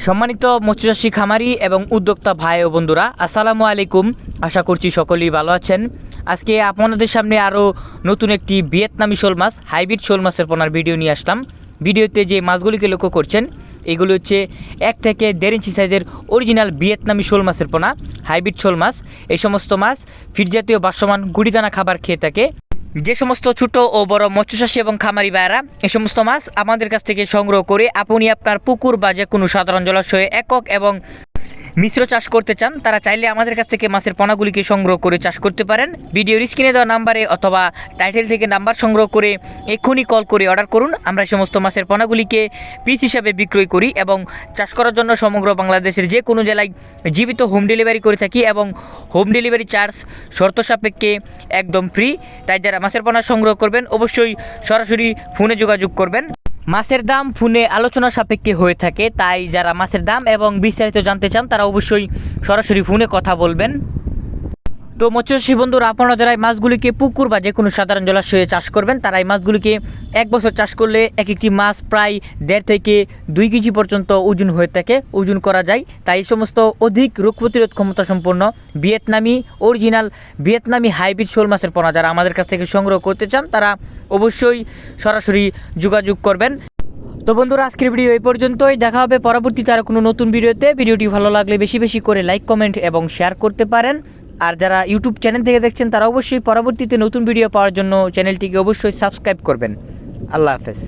সম্মানিত মৎস্যচাষী খামারি এবং উদ্যোক্তা ভাই ও বন্ধুরা, আসসালামু আলাইকুম। আশা করছি সকলেই ভালো আছেন। আজকে আপনাদের সামনে আরও নতুন একটি ভিয়েতনামি শোল মাছ, হাইব্রিড শোল মাছের পোনার ভিডিও নিয়ে আসলাম। ভিডিওতে যে মাছগুলিকে লক্ষ্য করছেন এগুলি হচ্ছে 1 থেকে 1.5 ইঞ্চি সাইজের অরিজিনাল ভিয়েতনামি শোল মাছের পোনা, হাইব্রিড শোল মাছ। এই সমস্ত মাছ ফিড জাতীয় বাসমান গুঁড়িদানা খাবার খেয়ে থাকে। যে সমস্ত ছোট ও বড় মৎস্যচাষী এবং খামারি ভাইয়েরা এই সমস্ত মাছ আমাদের কাছ থেকে সংগ্রহ করে আপনি আপনার পুকুর বা যে কোনো সাধারণ জলাশয়ে একক এবং মিশ্র চাষ করতে চান, তারা চাইলে আমাদের কাছ থেকে মাছের পোনাগুলিকে সংগ্রহ করে চাষ করতে পারেন। ভিডিওর স্ক্রিনে দেওয়া নাম্বারে অথবা টাইটেল থেকে নাম্বার সংগ্রহ করে এক্ষুনি কল করে অর্ডার করুন। আমরা এই সমস্ত মাছের পোনাগুলিকে পিস হিসাবে বিক্রয় করি এবং চাষ করার জন্য সমগ্র বাংলাদেশের যে কোনো জেলায় জীবিত হোম ডেলিভারি করে থাকি এবং হোম ডেলিভারি চার্জ শর্ত সাপেক্ষে একদম ফ্রি। তাই যারা মাছের পোনা সংগ্রহ করবেন অবশ্যই সরাসরি ফোনে যোগাযোগ করবেন। মাছের দাম ফোনে আলোচনা সাপেক্ষে হয়ে থাকে, তাই যারা মাছের দাম এবং বিস্তারিত জানতে চান তারা অবশ্যই সরাসরি ফোনে কথা বলবেন। তো মৎস্যচাষী বন্ধুরা, আপনারা যারা এই মাছগুলিকে পুকুর বা যে কোনো সাধারণ জলাশয়ে চাষ করবেন, তারা এই মাছগুলিকে 1 বছর চাষ করলে এক একটি মাছ প্রায় 1.5 থেকে 2 কেজি পর্যন্ত ওজন হয়ে থাকে, ওজন করা যায়। তাই এই সমস্ত অধিক রোগ প্রতিরোধ ক্ষমতা সম্পন্ন ভিয়েতনামি অরিজিনাল ভিয়েতনামি হাইব্রিড শোল মাছের পোনা যারা আমাদের কাছ থেকে সংগ্রহ করতে চান, তারা অবশ্যই সরাসরি যোগাযোগ করবেন। তো বন্ধুরা, আজকের ভিডিও এই পর্যন্তই। দেখা হবে পরবর্তীতে আরও কোনো নতুন ভিডিওতে। ভিডিওটি ভালো লাগলে বেশি বেশি করে লাইক, কমেন্ট এবং শেয়ার করতে পারেন। আর যারা ইউটিউব চ্যানেল থেকে দেখছেন তারা অবশ্যই পরবর্তীতে নতুন ভিডিও পাওয়ার জন্য চ্যানেলটিকে অবশ্যই সাবস্ক্রাইব করবেন। আল্লাহ হাফেজ।